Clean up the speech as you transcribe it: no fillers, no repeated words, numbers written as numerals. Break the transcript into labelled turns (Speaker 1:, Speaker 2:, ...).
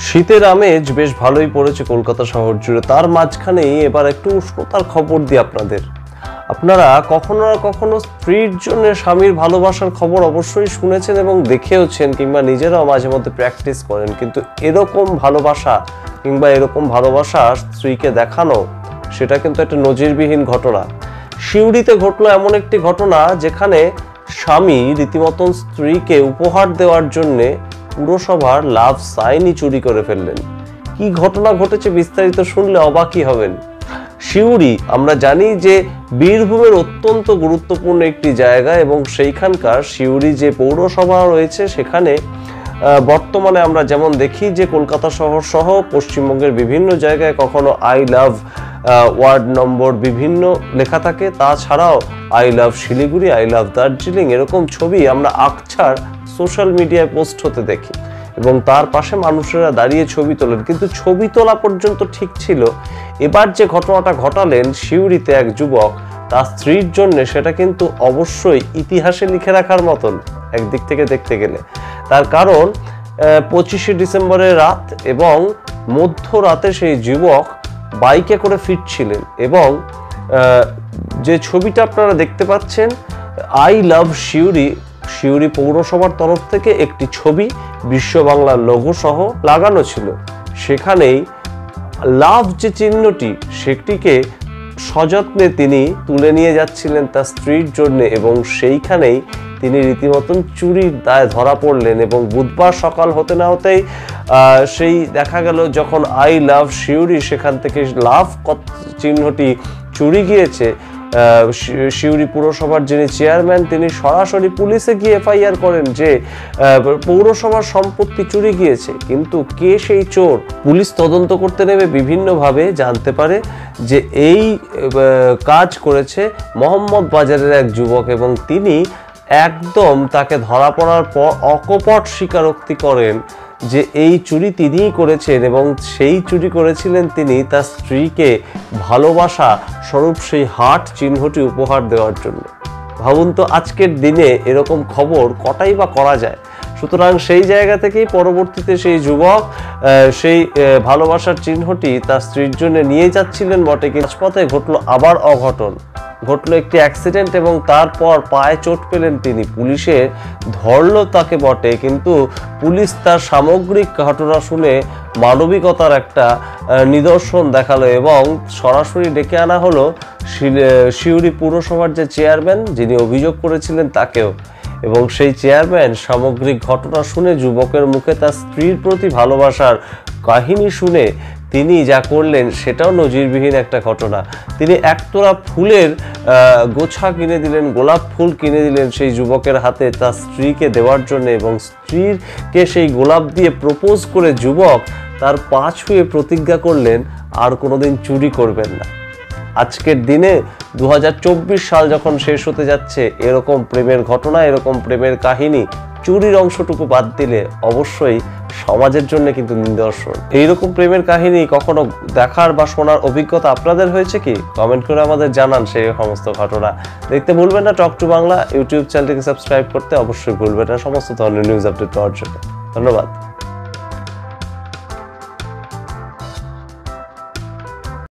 Speaker 1: শীতের আমেজ বেশ ভালোই পড়েছে কলকাতা শহর জুড়ে। তার মাঝখানেই এবার একটু উষ্ণতার খবর দিই আপনাদের। আপনারা কখনো না কখনো স্ত্রীর জন্য স্বামীর ভালোবাসার খবর অবশ্যই শুনেছেন এবং দেখেওছেন, কিংবা নিজেরাও মাঝে মধ্যে প্র্যাকটিস করেন। কিন্তু এরকম ভালোবাসা কিংবা এরকম ভালোবাসা স্ত্রীকে দেখানো, সেটা কিন্তু একটা নজিরবিহীন ঘটনা। সিউড়িতে ঘটলো এমন একটি ঘটনা যেখানে স্বামী রীতিমতন স্ত্রীকে উপহার দেওয়ার জন্যে পুরসভার লাভ সাইনই চুরি করে ফেললেন। কি ঘটনা ঘটেছে বিস্তারিত শুনলে অবাকই হবেন। সিউড়ি আমরা জানি যে বীরভূমের অত্যন্ত গুরুত্বপূর্ণ একটি জায়গা, এবং সেইখানকার সিউড়ি যে পৌরসভা রয়েছে সেখানে বর্তমানে আমরা যেমন দেখি যে কলকাতা শহর সহ পশ্চিমবঙ্গের বিভিন্ন জায়গায় কখনো আই লাভ ওয়ার্ড নম্বর বিভিন্ন লেখা থাকে, তাছাড়াও I love Siliguri, I love Darjeeling এরকম ছবি আমরা আকছার সোশ্যাল মিডিয়ায় পোস্ট হতে দেখি, এবং তার পাশে মানুষেরা দাঁড়িয়ে ছবি তোলেন। কিন্তু ছবি তোলা পর্যন্ত ঠিক ছিল, এবার যে ঘটনাটা ঘটালেন সিউড়িতে এক যুবক তার স্ত্রীর জন্য, সেটা কিন্তু অবশ্যই ইতিহাসে লিখে রাখার মতন একদিক থেকে দেখতে গেলে। তার কারণ 25শে ডিসেম্বরের রাত এবং মধ্যরাতে সেই যুবক বাইকে করে ফিরছিলেন, এবং যে ছবিটা আপনারা দেখতে পাচ্ছেন আই লাভ সিউড়ি, সিউড়ি পৌরসভার তরফ থেকে একটি ছবি বিশ্ব বাংলার লোগো সহ লাগানো ছিল। সেখানেই লাভ যে চিহ্নটি সেটিকে সযত্নে তিনি তুলে নিয়ে যাচ্ছিলেন তার স্ত্রীর জন্য, এবং সেইখানেই তিনি রীতিমতন চুরির দায়ে ধরা পড়লেন। এবং বুধবার সকাল হতে না হতেই সেই দেখা গেল যখন আই লাভ সিউড়ি সেখান থেকে লাভ চিহ্নটি চুরি গিয়েছে, সিউড়ি পুরসভার যিনি চেয়ারম্যান তিনি সরাসরি পুলিশে গিয়ে এফআইআর করেন যে পৌরসভার সম্পত্তি চুরি গিয়েছে। কিন্তু কে সেই চোর, পুলিশ তদন্ত করতে নেমে বিভিন্নভাবে জানতে পারে যে এই কাজ করেছে মোহাম্মদ বাজারের এক যুবক, এবং তিনি একদম তাকে ধরা পড়ার পর অকপট স্বীকারোক্তি করেন যে এই চুরি তিনিই করেছেন, এবং সেই চুরি করেছিলেন তিনি তার স্ত্রীকে ভালোবাসা স্বরূপ সেই হার্ট চিহ্নটি উপহার দেওয়ার জন্য। ভাবুন তো আজকের দিনে এরকম খবর কটাই বা করা যায়। সুতরাং সেই জায়গা থেকেই পরবর্তীতে সেই যুবক সেই ভালোবাসার চিহ্নটি তার স্ত্রীর জন্য নিয়ে যাচ্ছিলেন বটে, কিন্তু রাজপথে ঘটলো আবার অঘটন, ঘটলো একটি অ্যাক্সিডেন্ট, এবং তারপর পায়ে চোট পেলেন তিনি। পুলিশে ধরলো তাকে বটে, কিন্তু পুলিশ তার সামগ্রিক ঘটনা শুনে মানবিকতার একটা নিদর্শন দেখালো, এবং সরাসরি ডেকে আনা হলো সিউড়ি পুরসভার যে চেয়ারম্যান যিনি অভিযোগ করেছিলেন তাকেও। এবং সেই চেয়ারম্যান সামগ্রিক ঘটনা শুনে যুবকের মুখে তার স্ত্রীর প্রতি ভালোবাসার কাহিনী শুনে তিনি যা করলেন সেটাও নজিরবিহীন একটা ঘটনা। তিনি একতোড়া ফুলের গোছা কিনে দিলেন, গোলাপ ফুল কিনে দিলেন সেই যুবকের হাতে তার স্ত্রীকে দেওয়ার জন্য, এবং স্ত্রীকে সেই গোলাপ দিয়ে প্রপোজ করে যুবক তার পা ছুঁয়ে প্রতিজ্ঞা করলেন আর কোনোদিন চুরি করবেন না। আজকের দিনে 2024 সাল যখন শেষ হতে যাচ্ছে, এরকম প্রেমের ঘটনা, এরকম প্রেমের কাহিনী চুরির অংশটুকু বাদ দিলে অবশ্যই সমাজের জন্য কিন্তু নিদর্শন। এইরকম প্রেমের কাহিনী কখনো দেখার বা শোনার অভিজ্ঞতা আপনাদের হয়েছে কি? কমেন্ট করে আমাদের জানান সেই সমস্ত ঘটনা। দেখতে ভুলবেন না টক টু বাংলা ইউটিউব চ্যানেলটিকে সাবস্ক্রাইব করতে অবশ্যই ভুলবেন না সমস্ত ধরনের নিউজ আপডেট পাওয়ার জন্য। ধন্যবাদ।